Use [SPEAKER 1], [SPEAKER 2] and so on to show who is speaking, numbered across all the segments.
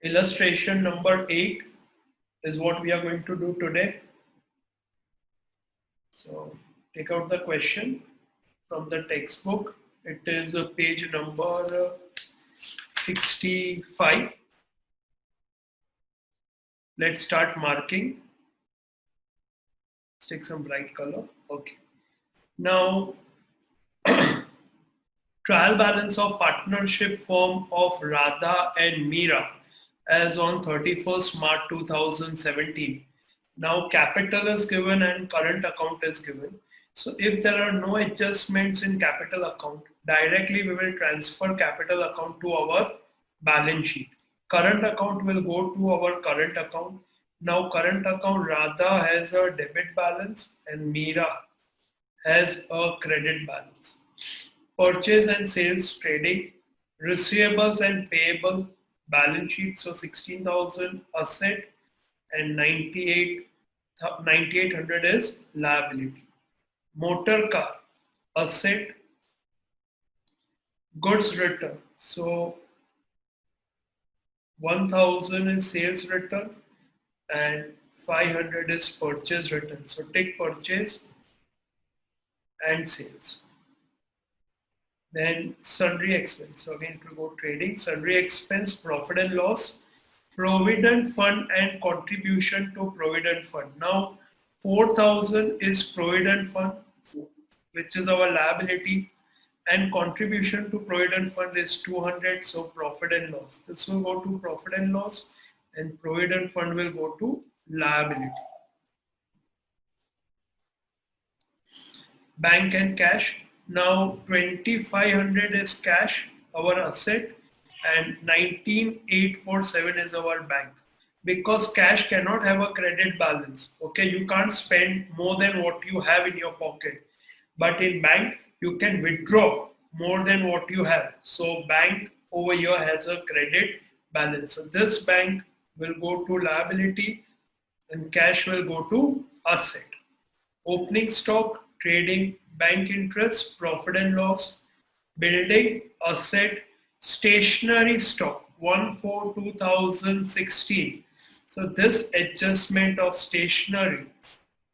[SPEAKER 1] Illustration number 8 is what we are going to do today. So take out the question from the textbook. It is page number 65. Let's start marking. Let's take some bright color. Okay. Now, trial balance of partnership firm of Radha and Meera as on 31st March 2017. Now capital is given and current account is given. So if there are no adjustments in capital account, directly we will transfer capital account to our balance sheet. Current account will go to our current account. Now current account, Radha has a debit balance and Meera has a credit balance. Purchase and sales trading, receivables and payable, balance sheet. So 16,000 asset and 9,800 is liability. Motor car, asset, goods return. So 1,000 is sales return and 500 is purchase return. So take purchase and sales. Then sundry expense. So again it will go trading, sundry expense, profit and loss, provident fund and contribution to provident fund. Now 4,000 is provident fund, which is our liability, and contribution to provident fund is 200. So profit and loss. This will go to profit and loss, and provident fund will go to liability. Bank and cash. Now 2,500 is cash, our asset, and 19,847 is our bank. Because cash cannot have a credit balance. Okay, you can't spend more than what you have in your pocket. But in bank, you can withdraw more than what you have. So bank over here has a credit balance. So this bank will go to liability and cash will go to asset. Opening stock, trading, bank interest, profit and loss, building, asset, stationary stock, 1/4/2016. So this adjustment of stationary,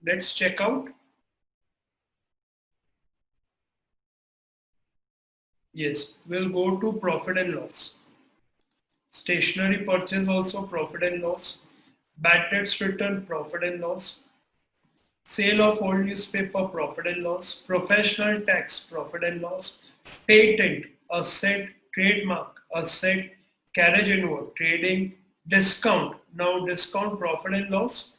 [SPEAKER 1] let's check out. Yes, we'll go to profit and loss. Stationary purchase also profit and loss. Bad debts return, profit and loss. Sale of old newspaper, profit and loss. Professional tax, profit and loss. Patent, asset. Trademark, asset. Carriage inward, trading. Discount, now discount, profit and loss.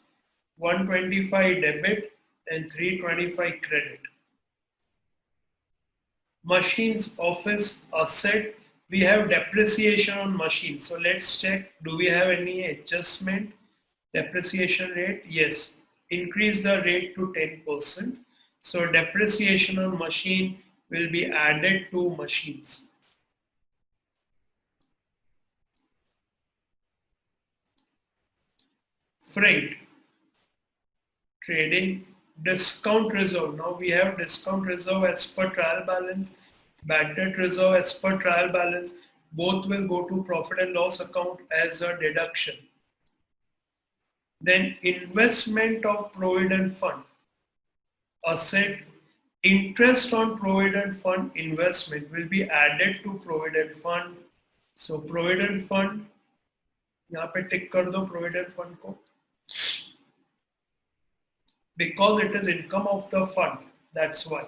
[SPEAKER 1] 125 debit and 325 credit. Machines, office, asset. We have depreciation on machines. So let's check, do we have any adjustment? Depreciation rate, yes. Increase the rate to 10%. So depreciation on machine will be added to machines. Freight, trading, discount reserve. Now we have discount reserve as per trial balance, bad debt reserve as per trial balance. Both will go to profit and loss account as a deduction. Then investment of provident fund, asset, interest on provident fund investment will be added to provident fund. So provident fund, यहाँ पे टिक कर दो provident fund को. Because it is income of the fund, that's why.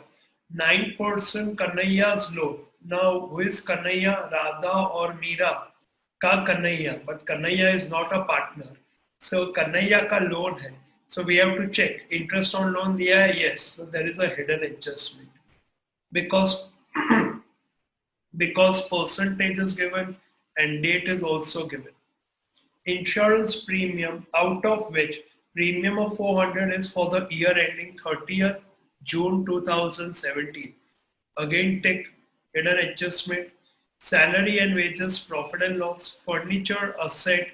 [SPEAKER 1] 9% Kanhaiya's loan. Now who is Kanhaiya, Radha or Meera? Ka Kanhaiya, but Kanhaiya is not a partner. So Kanhaiya ka loan hai. So we have to check. Interest on loan diya hai? Yes. So there is a hidden adjustment. Because percentage is given and date is also given. Insurance premium, out of which premium of 400 is for the year ending 30th June 2017. Again tick, hidden adjustment. Salary and wages, profit and loss. Furniture, asset.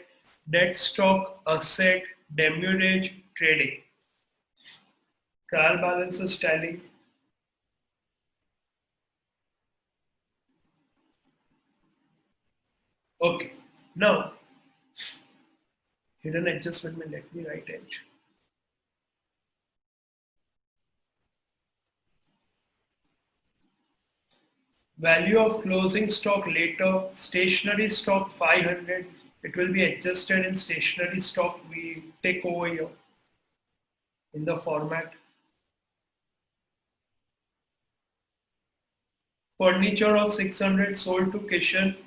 [SPEAKER 1] Debt stock, asset. Demurrage, trading. Trial balances tally. Okay, now hidden adjustment में let me write edge. Value of closing stock later, stationary stock 500. It will be adjusted in stationary stock. We take over here in the format. Furniture of 600 sold to Kishan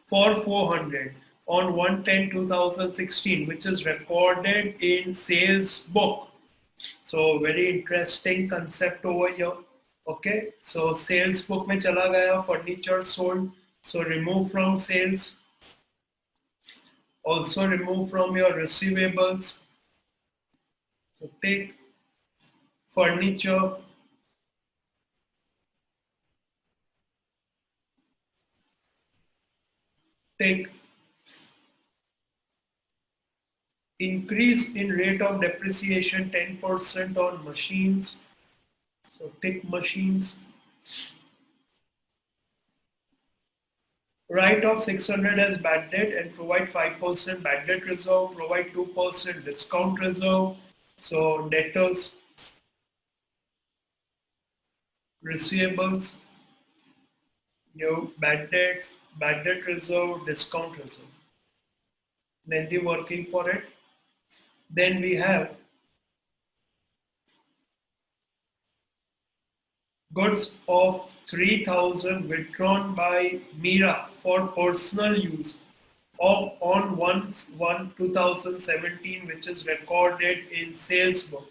[SPEAKER 1] for 400 on 1/10/2016, which is recorded in sales book. So very interesting concept over here. Okay, so sales book में चला गया, furniture sold. So remove from sales. Also remove from your receivables. So take furniture, take increase in rate of depreciation 10% on machines. So take machines. Write off 600 as bad debt and provide 5% bad debt reserve, provide 2% discount reserve. So debtors, receivables, your bad debts, bad debt reserve, discount reserve. Then the working for it. Then we have goods of 3,000 withdrawn by Mira for personal use of on 1/1/2017, which is recorded in sales book.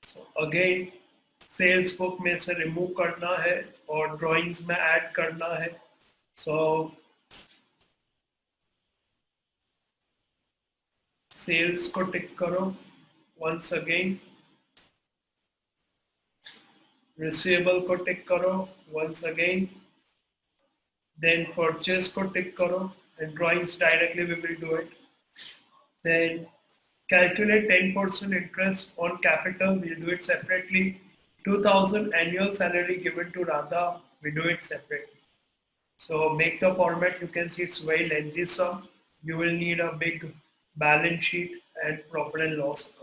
[SPEAKER 1] So again sales book में से remove करना है और drawings में add करना है. So sales को tick करो once again. Receivable को tick करो once again. Then purchase को tick करो and drawings directly we will do it. Then calculate 10% interest on capital, we'll do it separately. 2,000 annual salary given to Radha, we do it separately. So make the format, you can see it's very lengthy sum. You will need a big balance sheet and profit and loss account.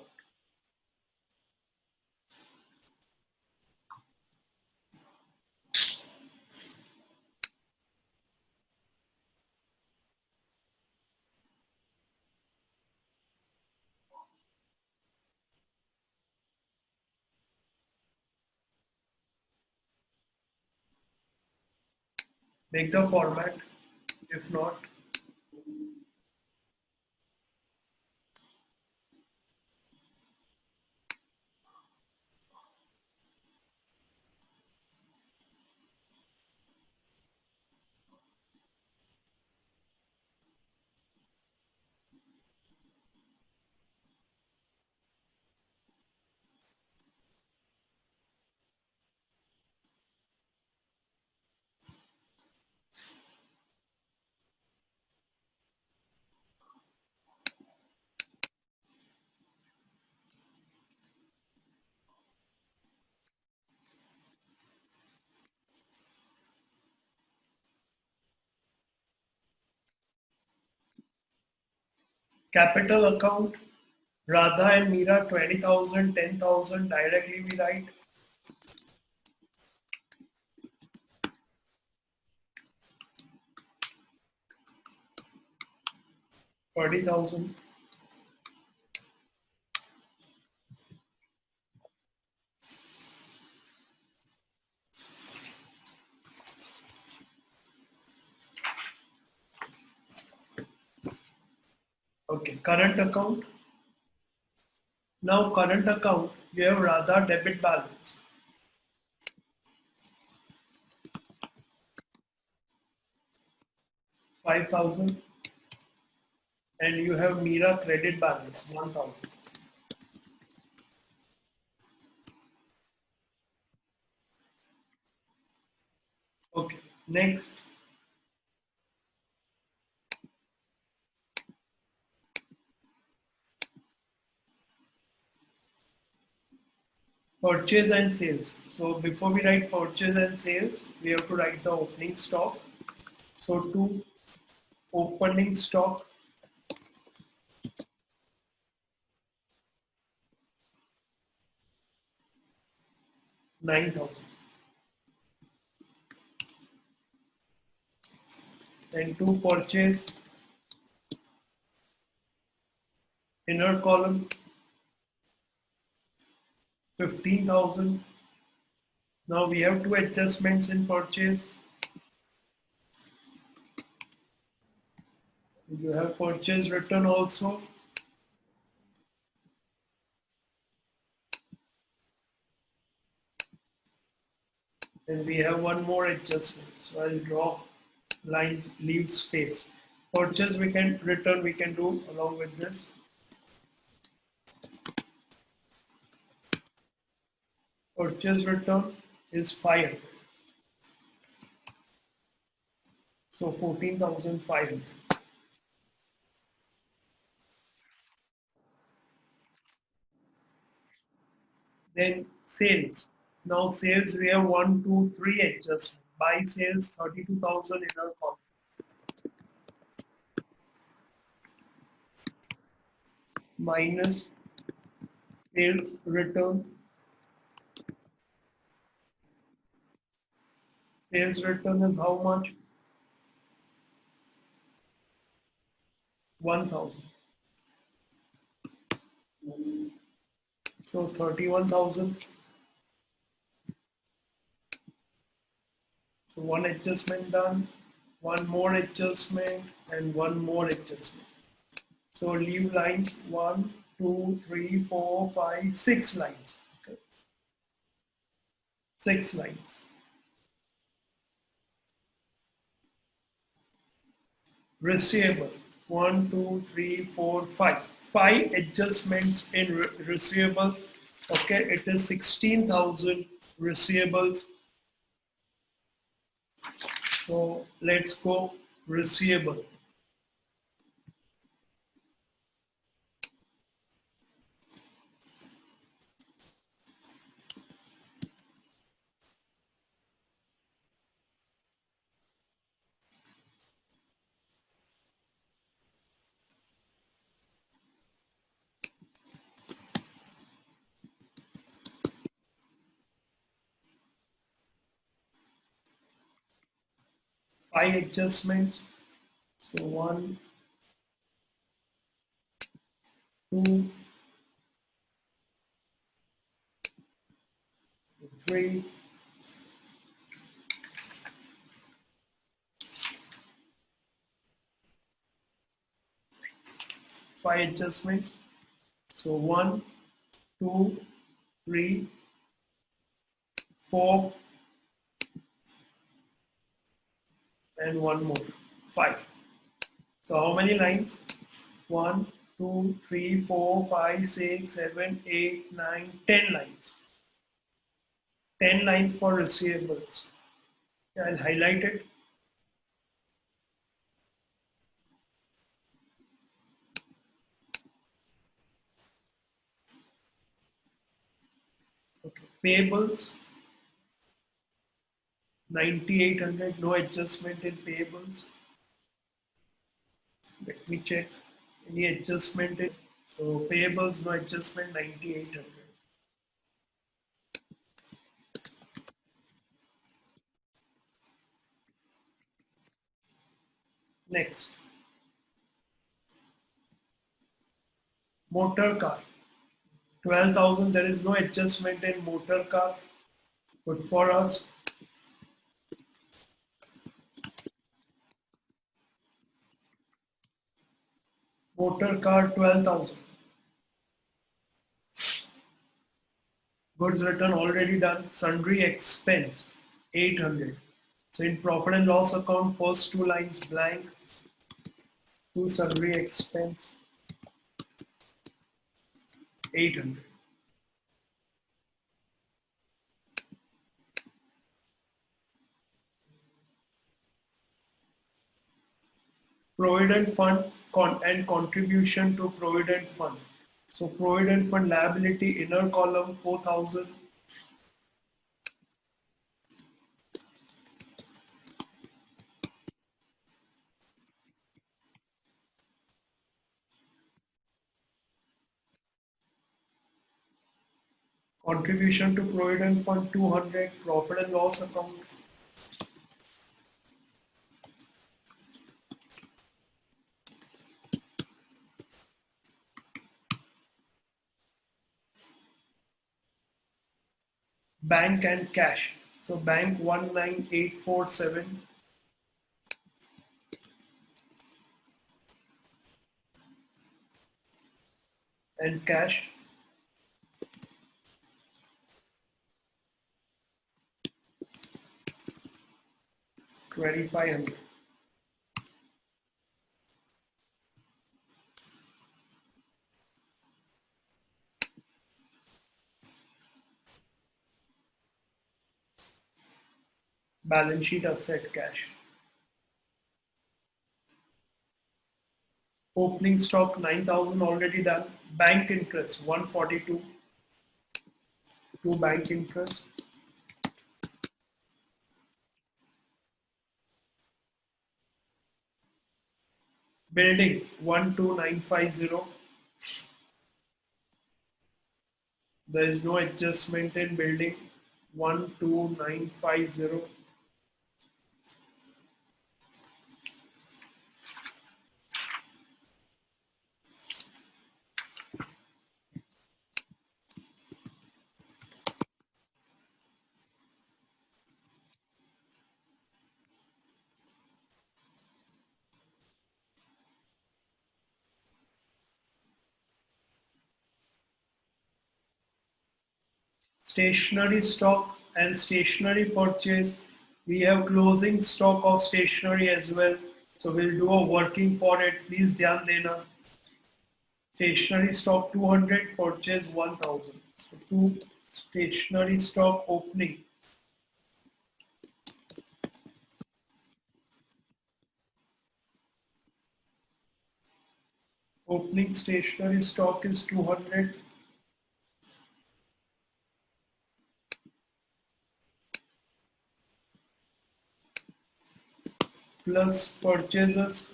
[SPEAKER 1] Make the format, if not, capital account, Radha and Meera 20,000, 10,000 directly we write. $40,000. Okay, current account. Now current account, you have Radha debit balance. 5,000 and you have Meera credit balance 1,000. Okay, next. Purchase and sales. So before we write purchase and sales, we have to write the opening stock. So to opening stock, 9,000. Then to purchase, inner column 15,000. Now we have two adjustments in purchase. You have purchase return also. And we have one more adjustment. So I'll draw lines, leave space. Purchase we can, return we can do along with this. Purchase return is 500. So 14,500. Then sales. Now sales we have 1, 2, 3 adjustment. Buy sales 32,000 inner column. Minus sales return. Sales return is how much? 1,000. So 31,000. So one adjustment done, one more adjustment, and one more adjustment. So leave lines 1, 2, 3, 4, 5, 6 lines. Okay. 6 lines. Receivable 1, 2, 3, 4, 5. 5 adjustments in receivable. Okay, it is 16,000 receivables. So let's go receivable. Five adjustments. So 1, 2, 3, 5 adjustments. So 1, 2, 3, 4, and one more, 5. So how many lines? 1, 2, 3, 4, 5, 6, 7, 8, 9, 10 lines. 10 lines for receivables. I'll highlight it. Okay. Payables 9,800, no adjustment in payables. Let me check any adjustment in. So payables, no adjustment, 9,800. Next, motor car 12,000. There is no adjustment in motor car. Good for us. Motor car 12,000. Goods return already done. Sundry expense 800. So in profit and loss account, first two lines blank. To sundry expense 800. Provident fund and contribution to provident fund. So provident fund liability inner column 4,000. Contribution to Provident Fund 200, profit and loss account. Bank and cash. So bank 19847 and cash 2500. Balance sheet asset cash. Opening stock 9,000 already done. Bank interest 142. To bank interest. Building 12950. There is no adjustment in building 12950. Stationery stock and stationery purchase. We have closing stock of stationery as well. So we'll do a working for it. Please dhyan dena. Stationery stock 200, purchase 1000. So two stationery stock opening. Opening stationery stock is 200. Plus purchases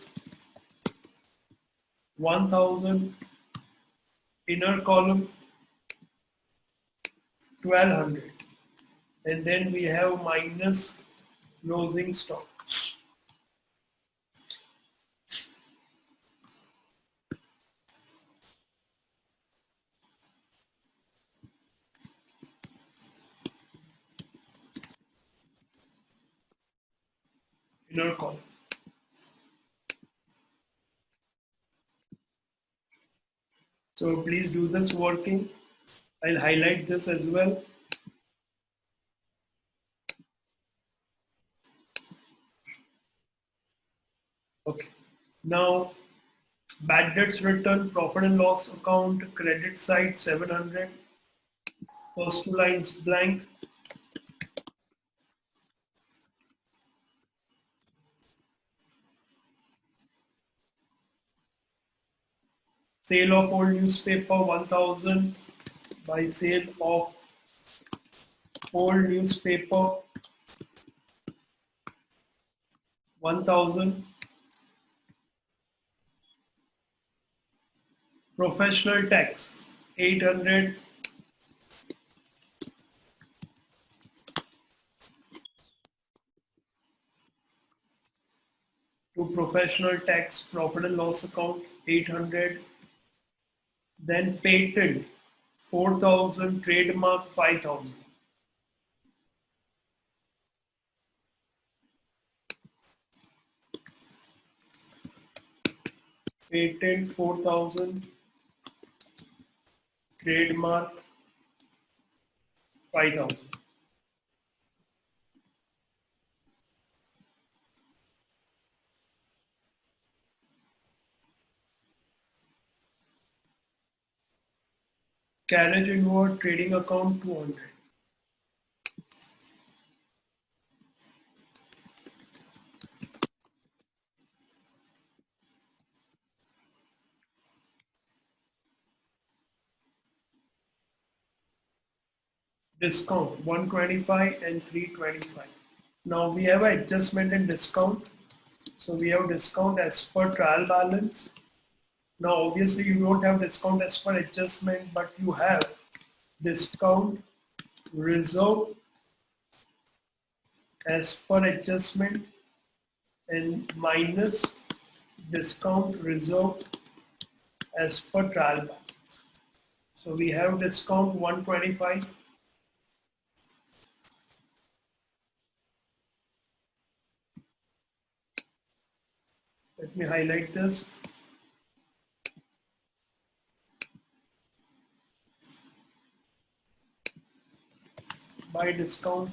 [SPEAKER 1] 1000, inner column 1200, and then we have minus closing stock. Inner column. So please do this working. I'll highlight this as well. Okay. Now, bad debts return, profit and loss account, credit side 700. First two lines blank. Sale of old newspaper 1000. By sale of old newspaper 1000. Professional tax 800. To professional tax, profit and loss account 800. Then patent 4000, trademark 5000. Patent 4000, trademark 5000. Carriage inward trading account 200. Discount 125 and 325. Now we have an adjustment in discount. So we have discount as per trial balance. Now obviously you don't have discount as per adjustment, but you have discount reserve as per adjustment and minus discount reserve as per trial balance. So we have discount 125. Let me highlight this. By discount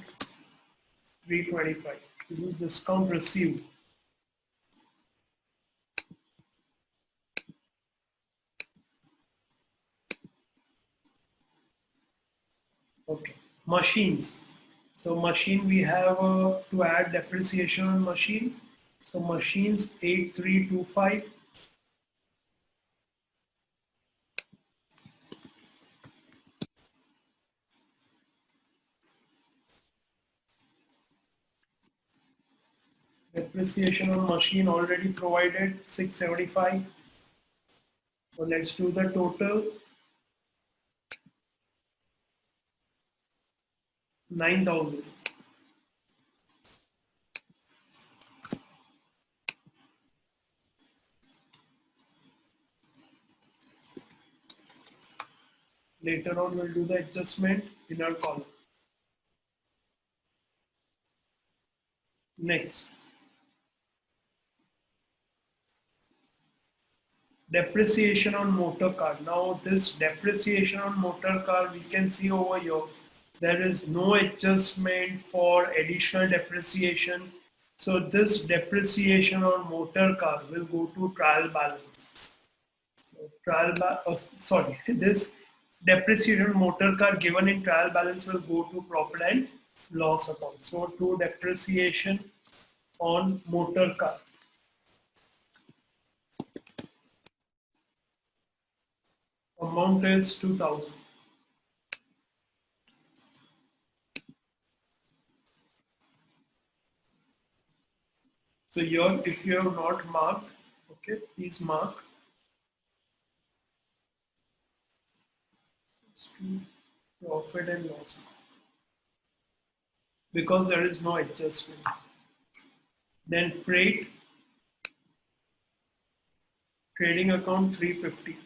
[SPEAKER 1] 325. This is discount received. Okay. Machines. So machine we have to add depreciation on machine. So machines 8325. Depreciation on machine already provided 675. So let's do the total 9,000. Later on we'll do the adjustment in our column. Next. Depreciation on motor car. Now this depreciation on motor car, we can see over here, there is no adjustment for additional depreciation. So this depreciation on motor car will go to trial balance. So this depreciation on motor car given in trial balance will go to profit and loss account. So to depreciation on motor car. Amount is 2,000. So here, if you have not marked, okay, please mark. Profit and loss because there is no adjustment. Then freight, trading account 350.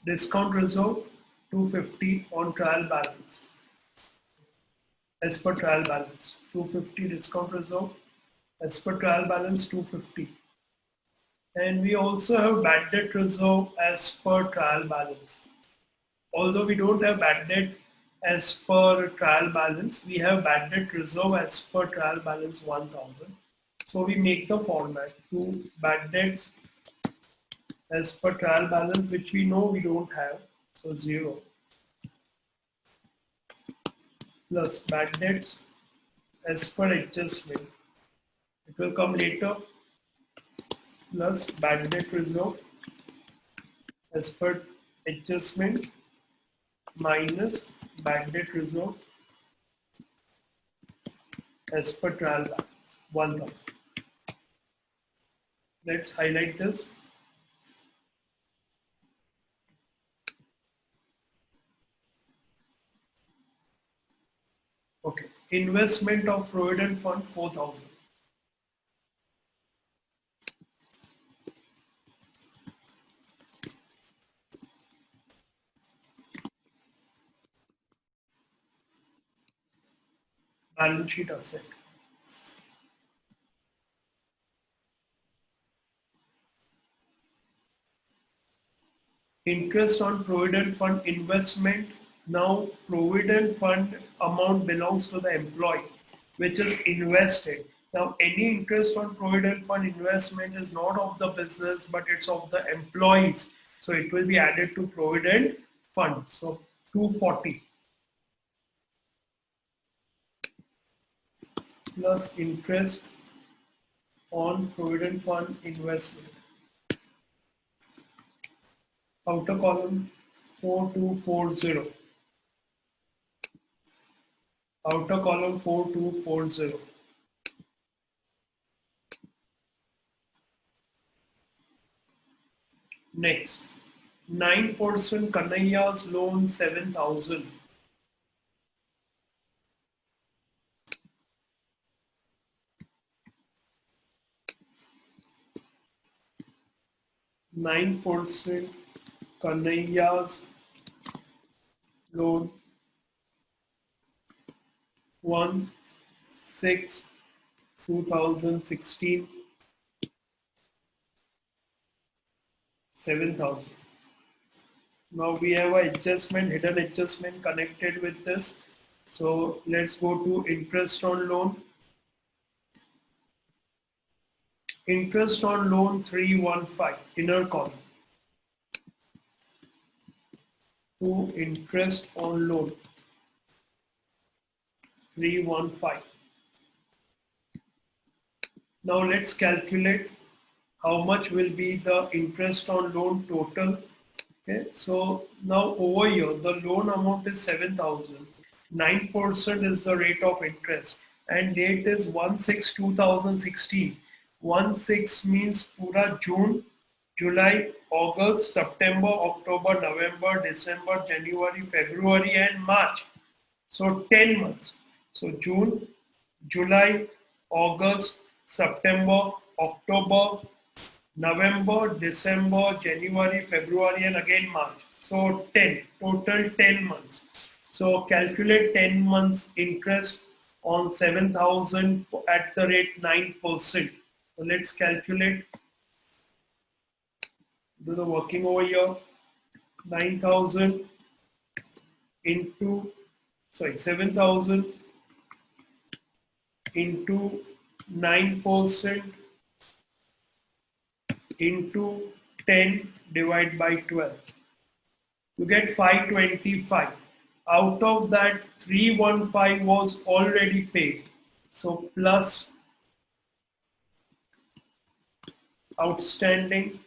[SPEAKER 1] Discount reserve 250 on trial balance. As per trial balance, 250 discount reserve. As per trial balance, 250. And we also have bad debt reserve as per trial balance. Although we don't have bad debt as per trial balance, we have bad debt reserve as per trial balance 1000. So we make the format to bad debts as per trial balance, which we know we don't have, so 0, plus bad debts as per adjustment, it will come later, plus bad debt reserve as per adjustment minus bad debt reserve as per trial balance 1000. Let's highlight this. Okay, investment of Provident Fund 4,000. Balance sheet asset. Interest on Provident Fund investment. Now Provident Fund amount belongs to the employee, which is invested. Now any interest on Provident Fund investment is not of the business, but it's of the employees. So it will be added to Provident Fund. So 240 plus interest on Provident Fund investment. Outer column 4240. Outer column 4240. Next, 9% Kanhaiya's loan 7,000. 9% Kanhaiya's loan 1/6/2016 7,000. Now we have a adjustment, hidden adjustment connected with this. So let's go to interest on loan. Interest on loan 315, inner column. To interest on loan 315. Now let's calculate how much will be the interest on loan total. Okay, so now over here the loan amount is 7,000. 9% is the rate of interest and date is 1/6/2016. 1/6 means pura June, July, August, September, October, November, December, January, February and March. So 10 months. So June, July, August, September, October, November, December, January, February and again March. So 10, total 10 months. So calculate 10 months interest on 7,000 at the rate 9%. So let's calculate, do the working over here. 9,000 into, 7,000 into 9% into 10 divided by 12. You get 525. Out of that, 315 was already paid. So plus outstanding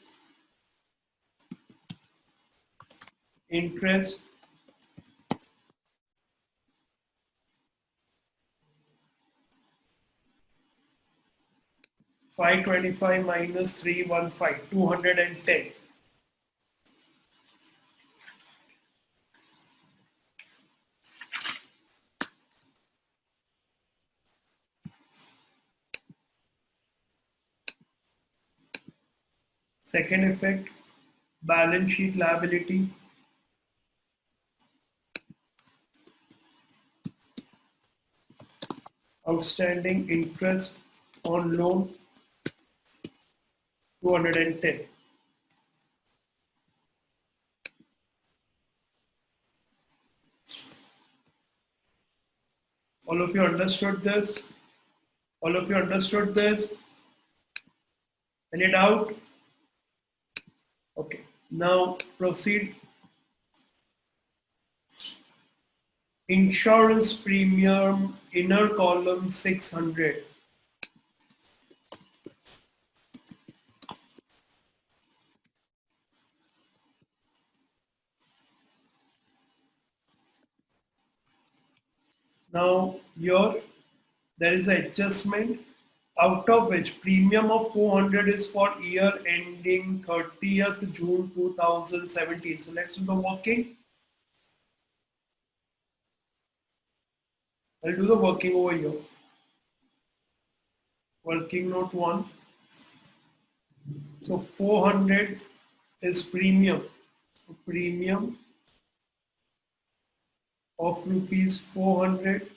[SPEAKER 1] interest (525 minus 315), 210. Second effect, balance sheet liability. Outstanding interest on loan 210. All of you understood this? All of you understood this? Any doubt? Okay. Now proceed. Insurance premium, inner column 600. Now here there is an adjustment out of which premium of 400 is for year ending 30th June 2017. So let's do the working. I'll do the working over here. Working note 1. So 400 is premium. So premium of rupees 400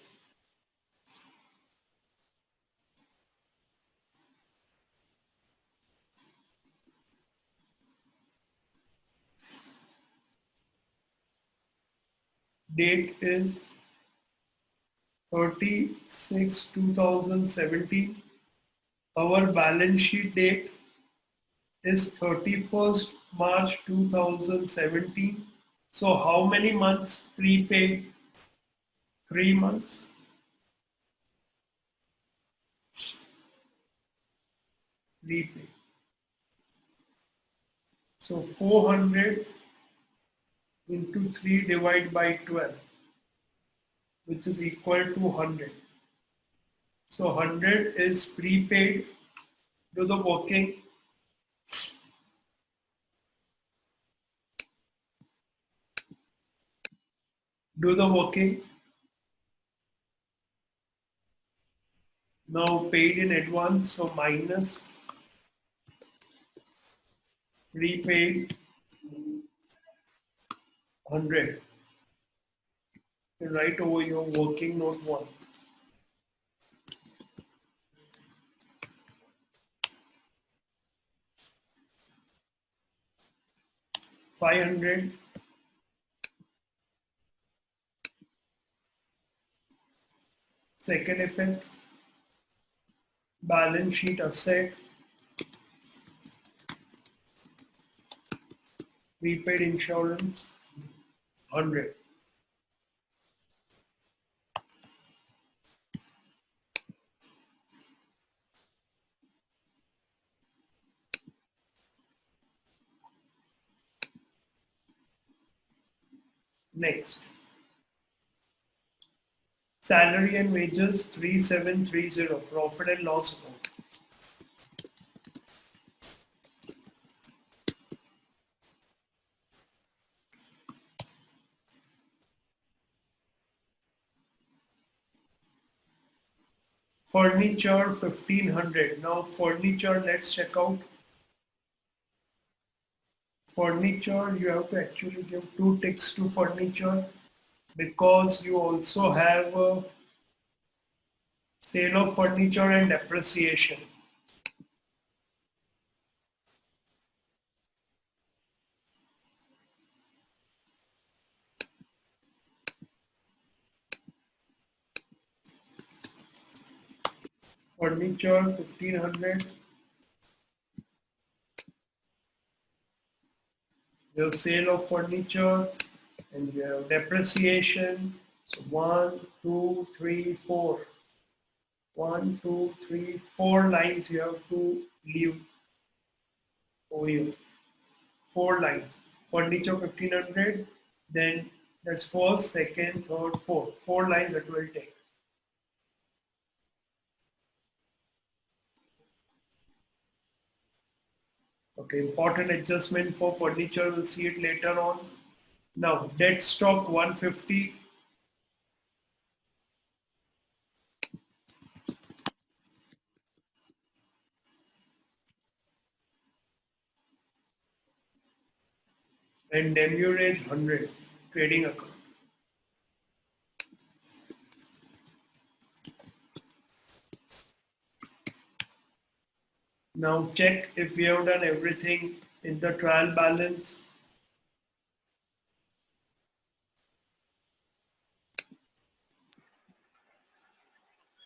[SPEAKER 1] date is 30/6/2017. Our balance sheet date is 31st March 2017. So how many months prepaid? 3 months. Prepaid. So 400 into 3 divided by 12. which is equal to 100. So 100 is prepaid. Do the working. Do the working. Now paid in advance, so minus prepaid 100. You write over your working note 1. 500. Second effect, balance sheet asset, prepaid insurance 100. Next, salary and wages 3730, profit and loss account. Furniture 1500. Now furniture, let's check out. Furniture, you have to actually give 2 ticks to furniture because you also have a sale of furniture and depreciation. Furniture 1500. You have sale of furniture and you have depreciation. So 1, 2, 3, 4. 1, 2, 3, 4 lines you have to leave over here. 4 lines. Furniture 1500. Then that's first, second, third, fourth. 4 lines that will take. Okay, important adjustment for furniture. We'll see it later on. Now, dead stock 150. And demurrage 100. Trading account. Now check if we have done everything in the trial balance.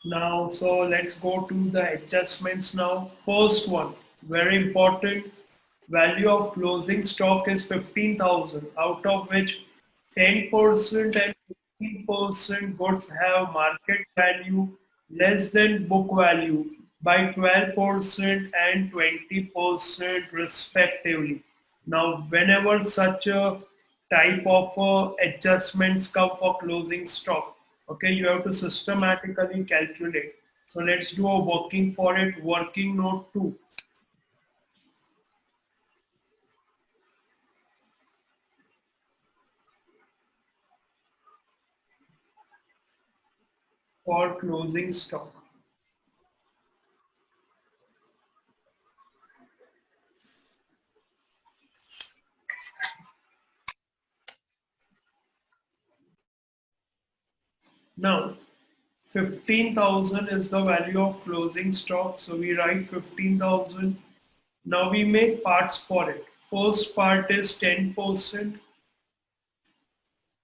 [SPEAKER 1] Now, so let's go to the adjustments now. First one, very important. Value of closing stock is 15,000, out of which 10% and 15% goods have market value less than book value by 12% and 20% respectively. Now, whenever such a type of adjustments come for closing stock, okay, you have to systematically calculate. So let's do a working for it. Working note 2. For closing stock. Now, 15,000 is the value of closing stock. So we write 15,000. Now we make parts for it. First part is 10%.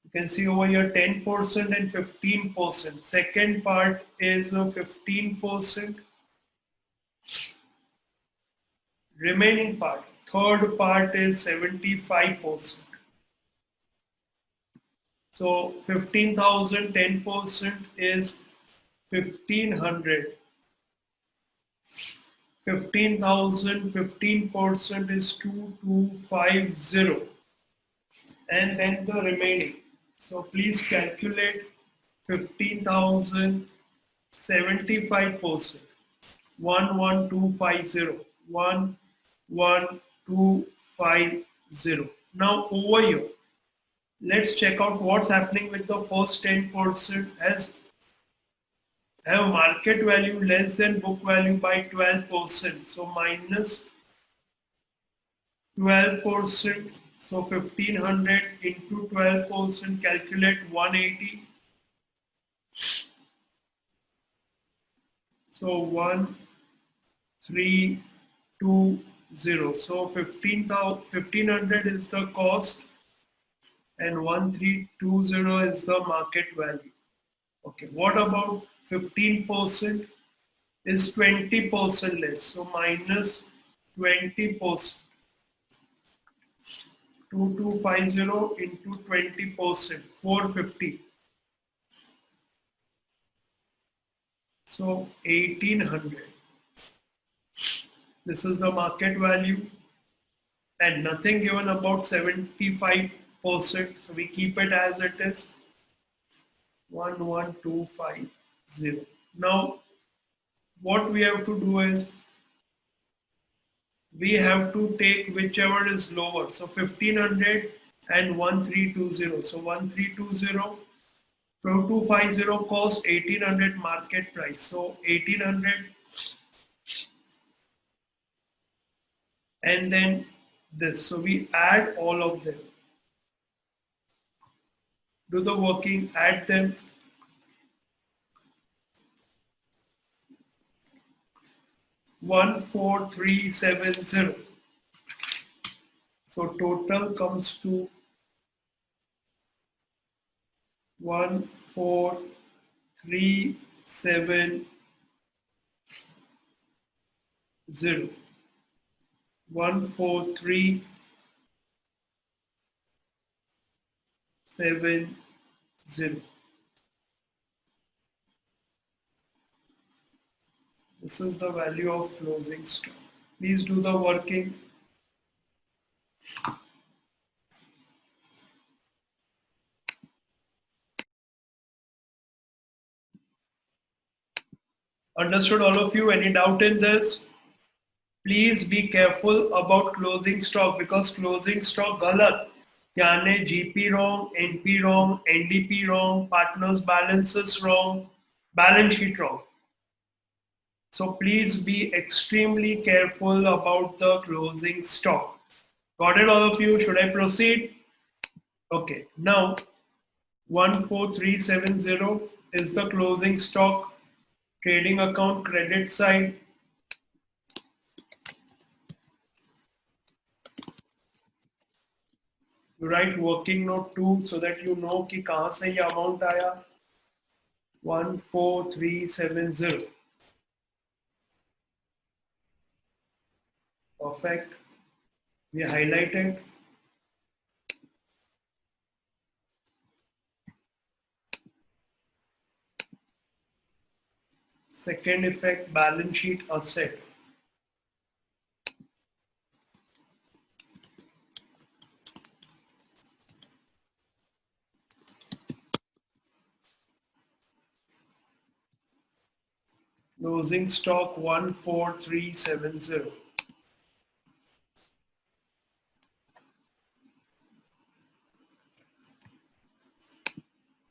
[SPEAKER 1] You can see over here 10% and 15%. Second part is 15%. Remaining part. Third part is 75%. So 15,000, 10% is 1,500. 15,000, 15% is 2,250. And then the remaining. So please calculate 15,000, 75%, 11250, 11250. Now over here, let's check out what's happening with the first 10% as have market value less than book value by 12%. So minus 12%. So 1500 into 12%, calculate 180. So 1320. So 1500 is the cost and 1320 is the market value. Okay, what about 15% is 20% less. So minus 20%. 2250 into 20%, 450. So 1800. This is the market value and nothing given about 75%. So we keep it as it is. 11250. Now what we have to do is we have to take whichever is lower. So 1500 and 1320. So 1320, 2250 cost, 1800 market price. So 1800 and then this. So we add all of them. Do the working, add them. One four three seven zero. So total comes to 14370. 14370. This is the value of closing stock. Please do the working. Understood all of you? Any doubt in this? Please be careful about closing stock because closing stock galat. यानी GP wrong, NP wrong, NDP wrong, partners balances wrong, balance sheet wrong. So please be extremely careful about the closing stock. Got it all of you? Should I proceed? Okay, now 14370 is the closing stock. Trading account credit side. You write working note 2 so that you know कि कहाँ से ये amount आया. 14370. Perfect. We highlighted. Second effect, balance sheet asset. Closing stock 14370.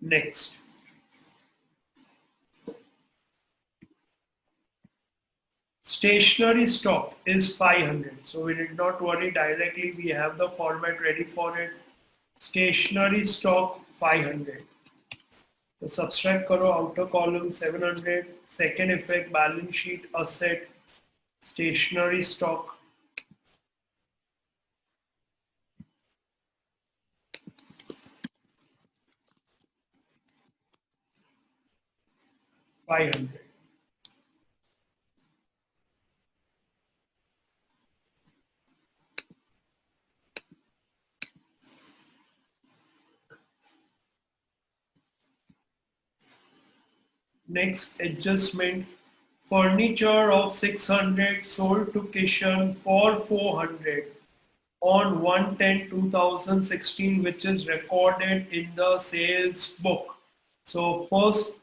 [SPEAKER 1] Next. Stationary stock is 500. So we did not worry directly. We have the format ready for it. Stationary stock 500. So subtract karo outer column 700. Second effect, balance sheet asset, stationary stock. $500. Next adjustment, furniture of 600 sold to Kishan for 400 on 1/10/2016, which is recorded in the sales book. So first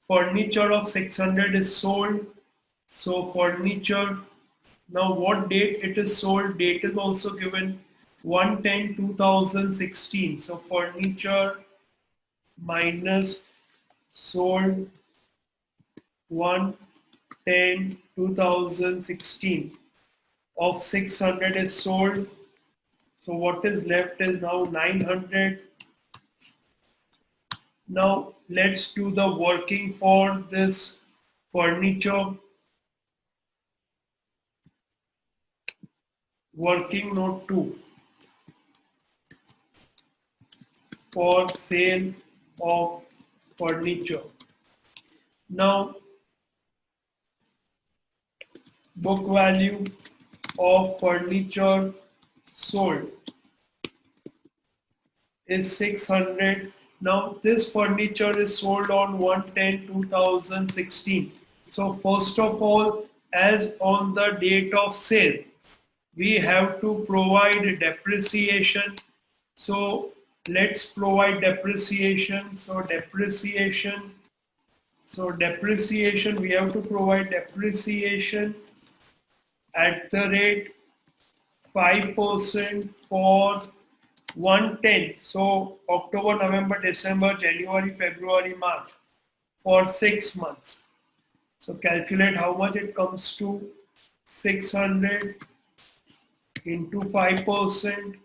[SPEAKER 1] furniture of 600 is sold. So furniture, now what date it is sold, date is also given 1/10/2016. So furniture minus sold 1/10/2016 of 600 is sold. So what is left is now 900. Now let's do the working for this furniture. Working note 2 for sale of furniture. Now book value of furniture sold is 600. Now this furniture is sold on 1/10/2016. So first of all, as on the date of sale, we have to provide depreciation. So let's provide depreciation. So depreciation, we have to provide depreciation at the rate 5% for 1/10. So October, November, December, January, February, March for 6 months. So calculate how much it comes to. 600 into 5%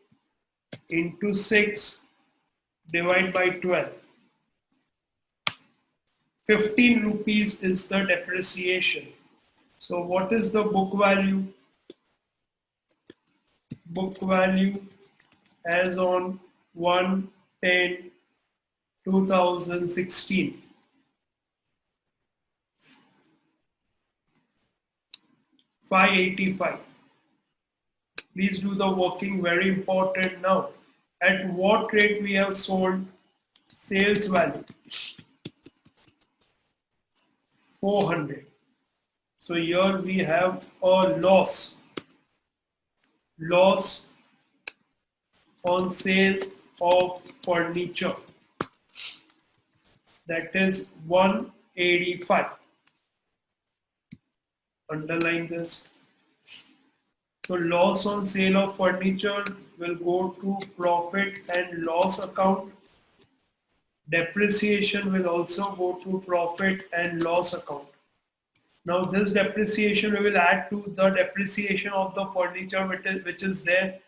[SPEAKER 1] into 6 divide by 12. 15 rupees is the depreciation. So what is the book value? Book value as on 1/10/2016. 585. Please do the working, very important now. At what rate we have sold? Sales value 400. So here we have a loss. Loss on sale of furniture. That is 185. Underline this. So loss on sale of furniture will go to profit and loss account. Depreciation will also go to profit and loss account. Now this depreciation we will add to the depreciation of the furniture which is there.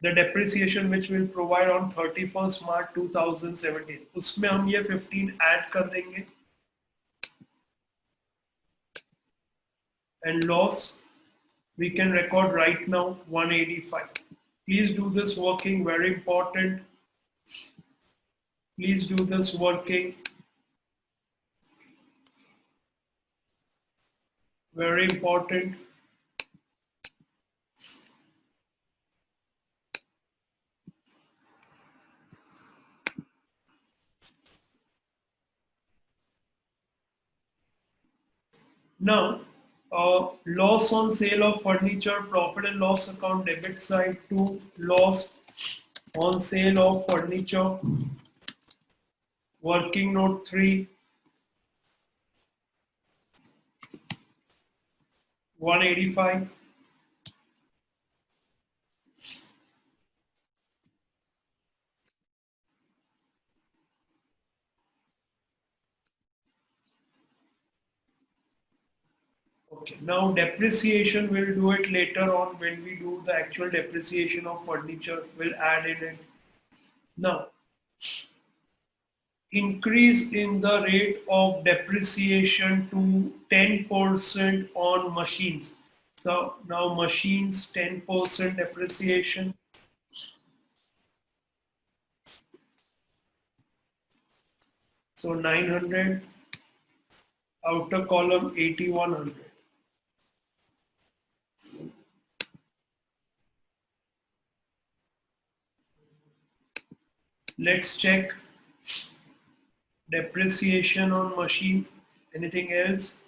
[SPEAKER 1] The depreciation which will provide on 31st March 2017. उसमें हम ये 15 add कर देंगे. And loss we can record right now 185. Please do this working, very important. Please do this working. Very important. Now, loss on sale of furniture, profit and loss account, debit side to loss on sale of furniture. Working note 3, 185. Okay, now depreciation we'll do it later on when we do the actual depreciation of furniture. We'll add in it. Now, increase in the rate of depreciation to 10% on machines. So now machines 10% depreciation. So 900, outer column 8100. Let's check depreciation on machine. Anything else?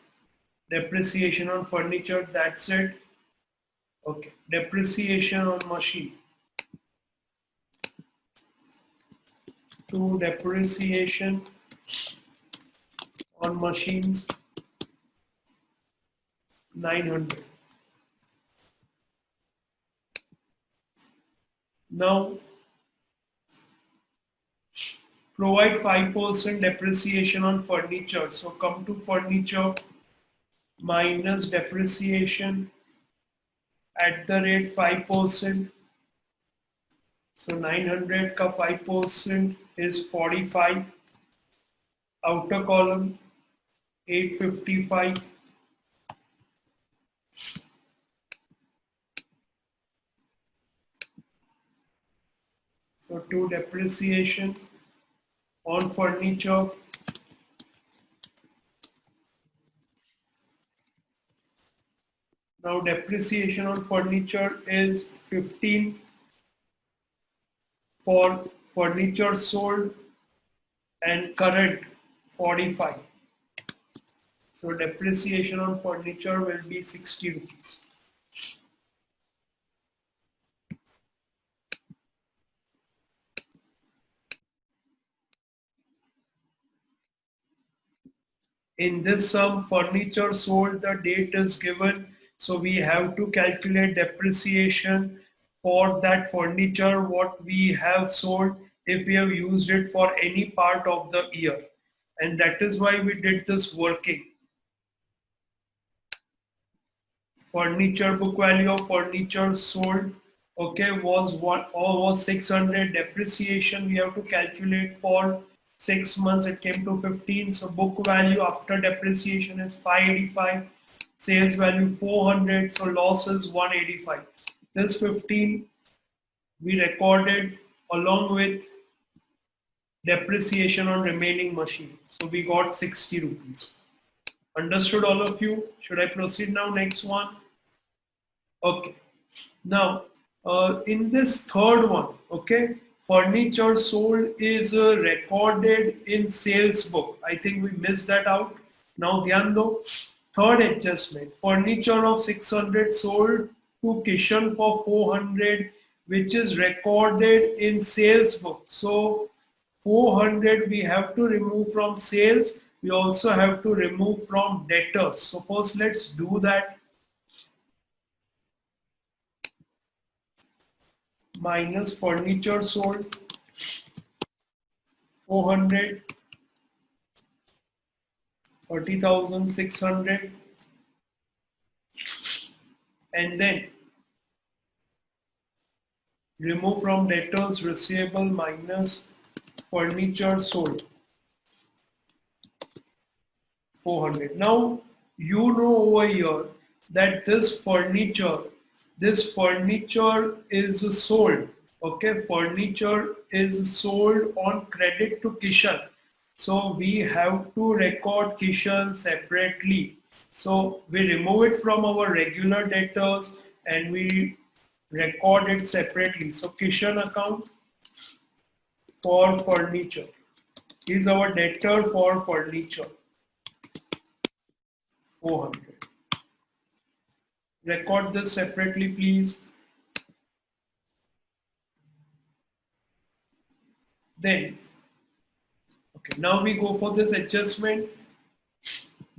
[SPEAKER 1] Depreciation on furniture, that's it. Okay, depreciation on machine. to depreciation on machines 900. Now provide 5% depreciation on furniture. So come to furniture minus depreciation at the rate 5%. So 900 ka 5% is 45. Outer column 855. So to depreciation on furniture. Now depreciation on furniture is 15 for furniture sold and current 45. So depreciation on furniture will be 60 rupees. In this sum, furniture sold, the date is given. So we have to calculate depreciation for that furniture, what we have sold if we have used it for any part of the year. And that is why we did this working. Furniture book value of furniture sold, okay, was what, or was 600. Depreciation we have to calculate for 6 months, it came to 15. So book value after depreciation is 585, sales value 400, so loss is 185. This 15 we recorded along with depreciation on remaining machine, so we got 60 rupees. Understood all of you? Should I proceed now? Next one. Okay. Now, in this third one, okay, furniture sold is recorded in sales book. I think we missed that out. Now, dhyan do. Third adjustment, furniture of 600 sold to Kishan for 400, which is recorded in sales book. So, 400 we have to remove from sales. We also have to remove from debtors. So, first let's do that. Minus furniture sold 400, 30,600, and then remove from debtors receivable minus furniture sold 400. Now you know over here that this furniture is sold. Okay, furniture is sold on credit to Kishan. So we have to record Kishan separately. So we remove it from our regular debtors and we record it separately. So Kishan account for furniture is our debtor for furniture 400. Record this separately, please. Then, okay, now we go for this adjustment.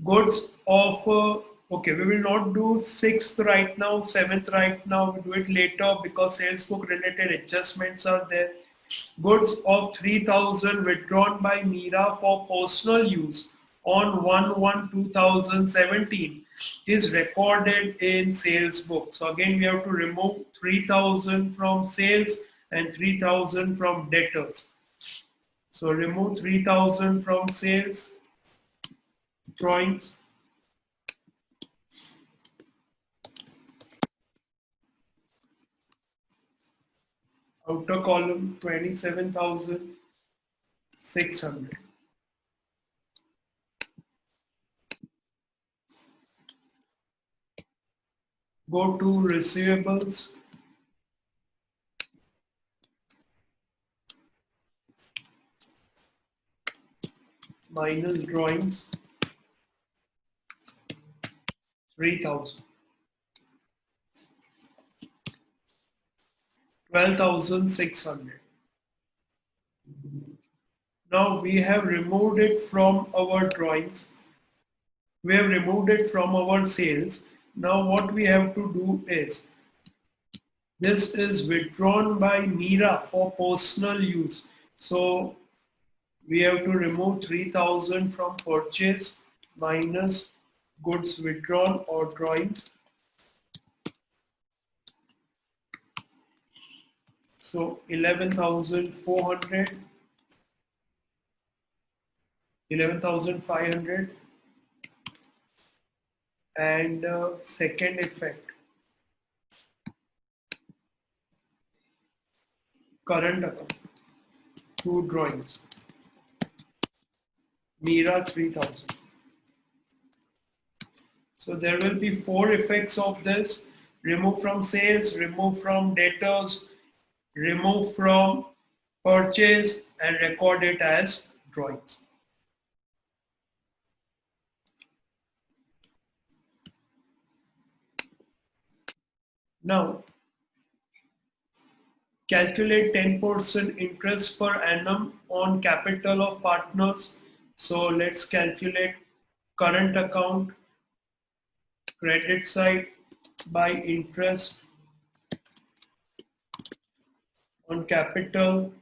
[SPEAKER 1] Goods of, okay, we will not do 6th right now, 7th right now, we do it later because sales book related adjustments are there. Goods of 3,000 withdrawn by Mira for personal use on 1/1/2017 is recorded in sales book. So again we have to remove 3,000 from sales and 3,000 from debtors. So remove 3,000 from sales, drawings, outer column 27,600. Go to receivables, minus drawings, 3,000. 12,600. Now we have removed it from our drawings. We have removed it from our sales. Now what we have to do is, this is withdrawn by Mira for personal use. So we have to remove 3000 from purchase minus goods withdrawn or drawings. So 11,400, 11,500, and second effect, current account, two drawings, Mira 3000. So there will be four effects of this: remove from sales, remove from debtors, remove from purchase, and record it as drawings. Now calculate 10% interest per annum on capital of partners. So let's calculate current account credit side by interest on capital.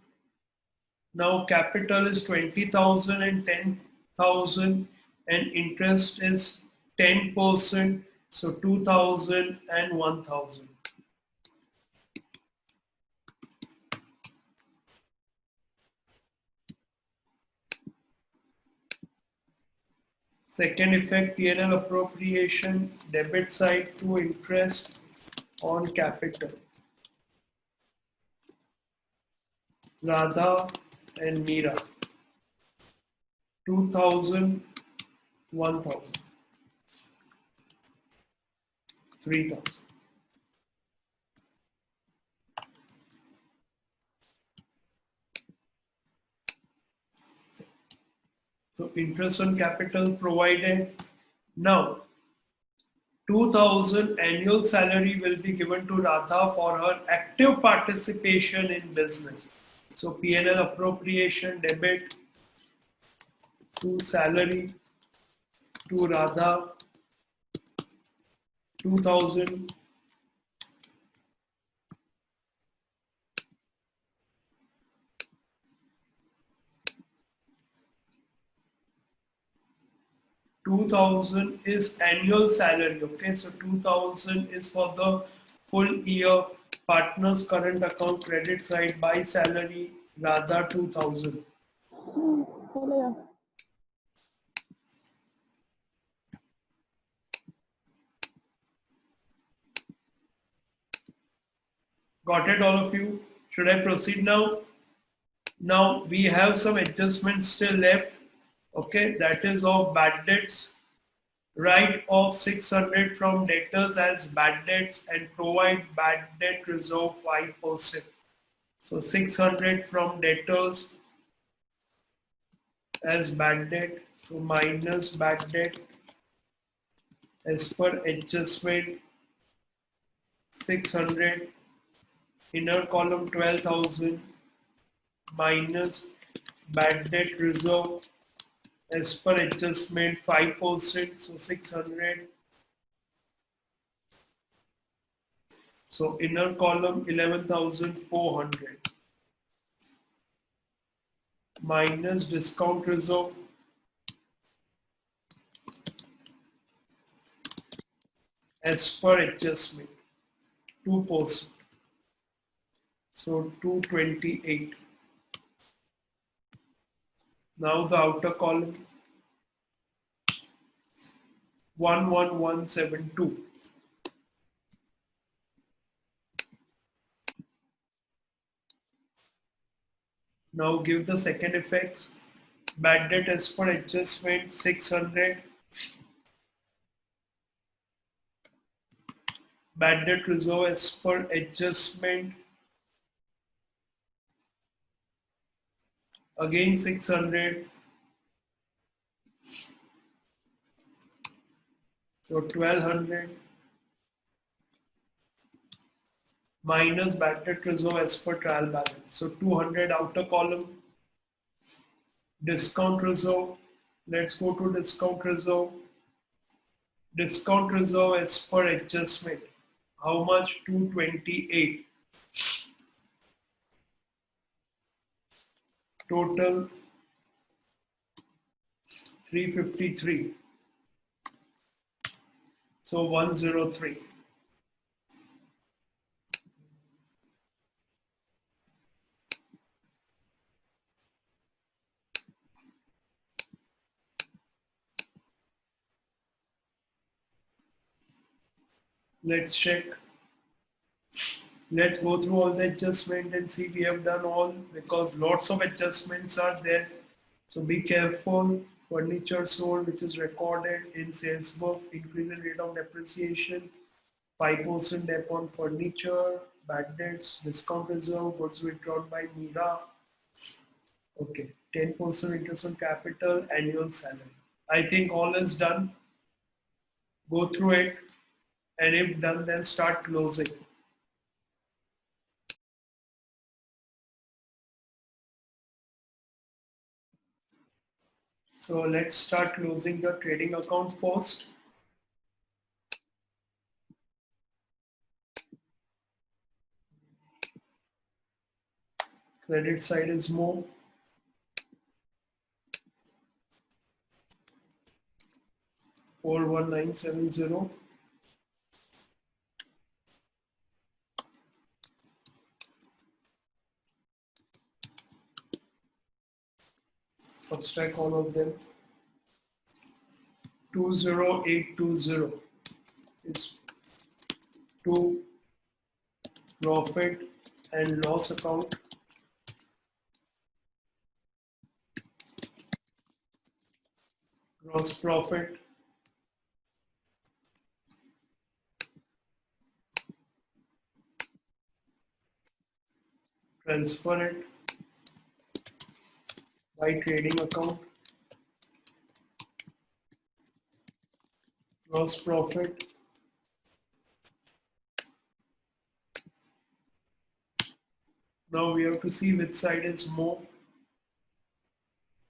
[SPEAKER 1] Now capital is 20,000 and 10,000 and interest is 10%, so 2,000 and 1,000. Second effect, P&L appropriation, debit side to interest on capital. Radha and Meera, 2,000, 1,000, 3,000. So interest on capital provided. Now 2,000 annual salary will be given to Radha for her active participation in business. So P&L appropriation debit to salary to Radha, 2,000. $2,000 is annual salary, okay? So 2,000 is for the full year. Partners current account credit side by salary, Radha 2,000. Got it, all of you? Should I proceed now? Now we have some adjustments still left, okay? That is of bad debts, write off 600 from debtors as bad debts and provide bad debt reserve 5%. So 600 from debtors as bad debt, so minus bad debt as per adjustment 600, inner column 12,000 minus bad debt reserve as per adjustment 5%, so 600. So inner column 11,400 minus discount reserve as per adjustment 2%. So 228. Now the outer column 11172. Now give the second effects. Bad debt as per adjustment 600. Bad debt reserve as per adjustment again 600. So 1200 minus bad debt reserve as per trial balance. So 200 outer column Discount reserve. Let's go to discount reserve. Discount reserve as per adjustment. How much? 228. Total 353. So 103. Let's check. Let's go through all the adjustment and see we have done all, because lots of adjustments are there. So be careful. Furniture sold which is recorded in sales book, increase in rate of depreciation, 5% dep on furniture, bad debts, discount reserve, goods withdrawn by Mira. Okay, 10% interest on capital, annual salary. I think all is done. Go through it, and if done, then start closing. So let's start closing the trading account first. Credit side is more. $41970. Subtract all of them. 20820 is to profit and loss account. Gross profit. Transfer it by trading account. Gross profit. Now we have to see which side is more.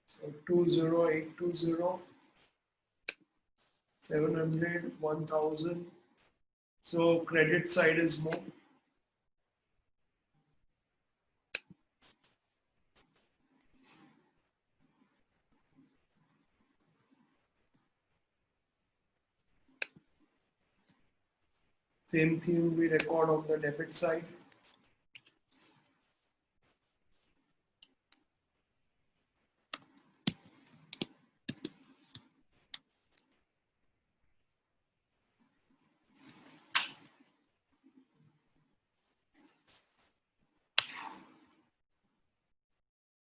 [SPEAKER 1] So 20820, 700, 1000. So credit side is more. Same thing we record on the debit side.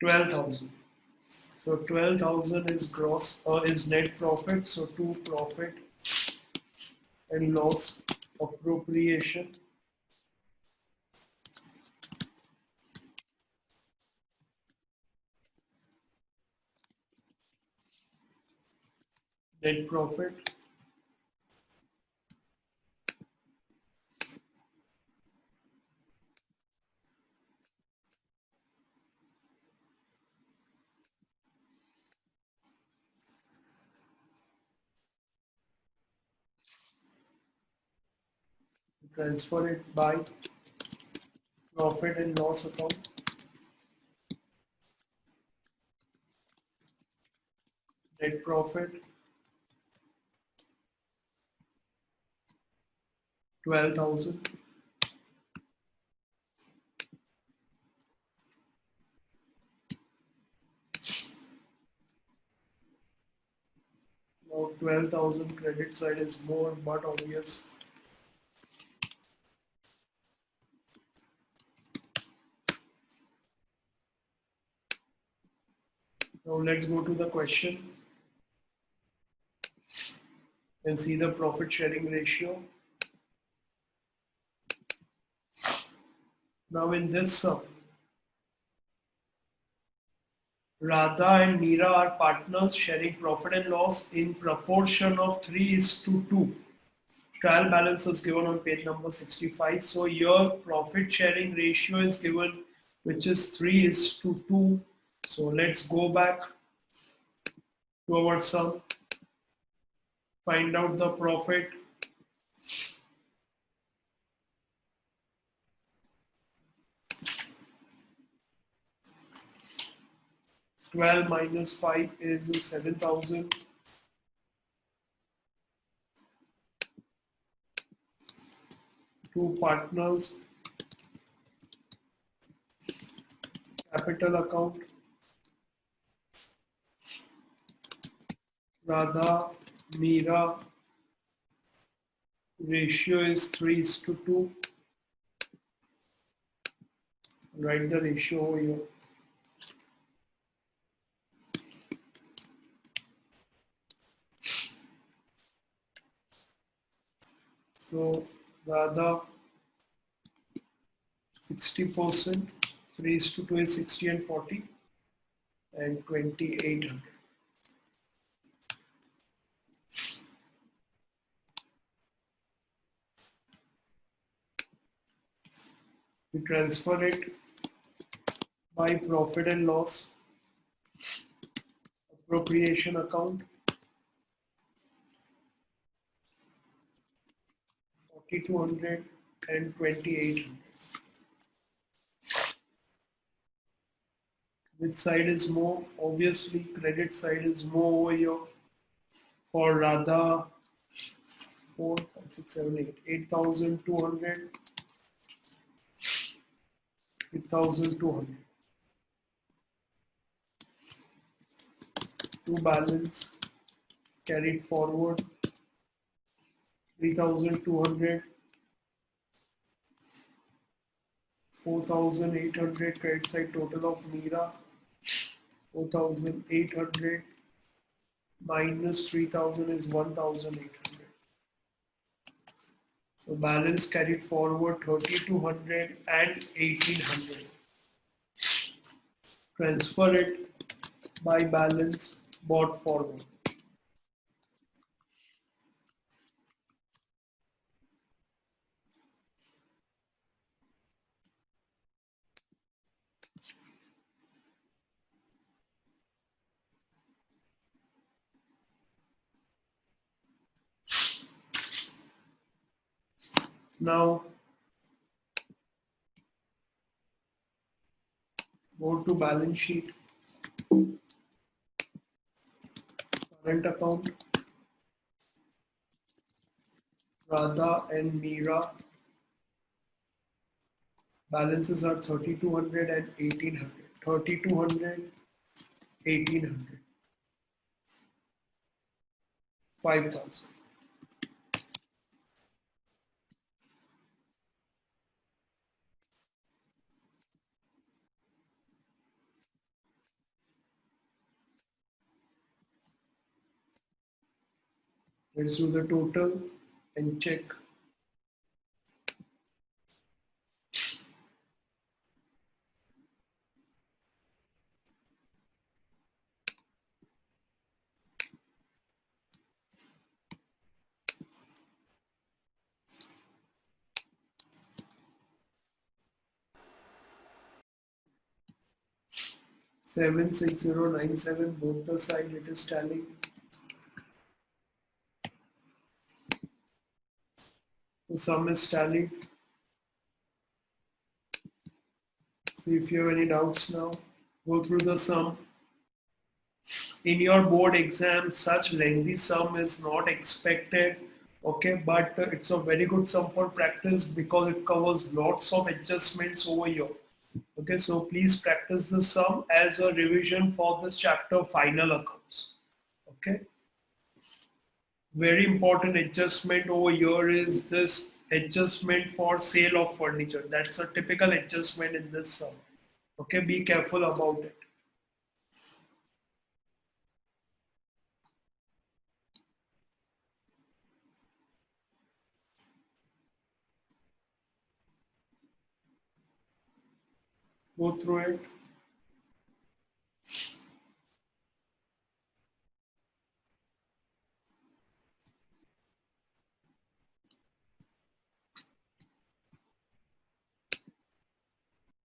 [SPEAKER 1] $12,000. So 12,000 is gross is net profit. So to profit and loss appropriation. Net profit. Transfer it by profit and loss account. Net profit. 12,000. Now 12,000 credit side is more, but obvious. Now let's go to the question and see the profit sharing ratio. Now in this sum, Radha and Meera are partners sharing profit and loss in proportion of 3:2. Trial balance is given on page number 65. So your profit sharing ratio is given, which is 3:2. So let's go back Do our sum. Find out the profit. $12 minus 5 is 7,000. Two partners, capital account, Radha, Meera, ratio is 3:2. Write the ratio over here. So Radha 60%, 3:2 is 60 and 40, and 2,800. We transfer it by profit and loss, appropriation account, 4,200 and 2,800. Which side is more? Obviously, credit side is more over here. For Radha, 4, 5, 6, 7, 8, 8,200, 8,200. To balance, carried forward, 3,200, 4,800, credit side total of Meera, 4,800 minus 3,000 is 1,800. So balance carried forward 3,200 and 1,800. Transfer it by balance brought forward. Now go to balance sheet, current account, Radha and Meera. Balances are 3,200 and 1,800. 3,200, 1,800. 5,000. Let's do the total and check. Seven six zero nine seven, both the side it is tallying. The sum is tallied. So if you have any doubts now, go through the sum. In your board exam, such lengthy sum is not expected, okay, but it's a very good sum for practice because it covers lots of adjustments over here. Okay, so please practice the sum as a revision for this chapter, final accounts. Okay. Very important adjustment over here is this adjustment for sale of furniture. That's a typical adjustment in this sum. Okay, be careful about it. Go through it.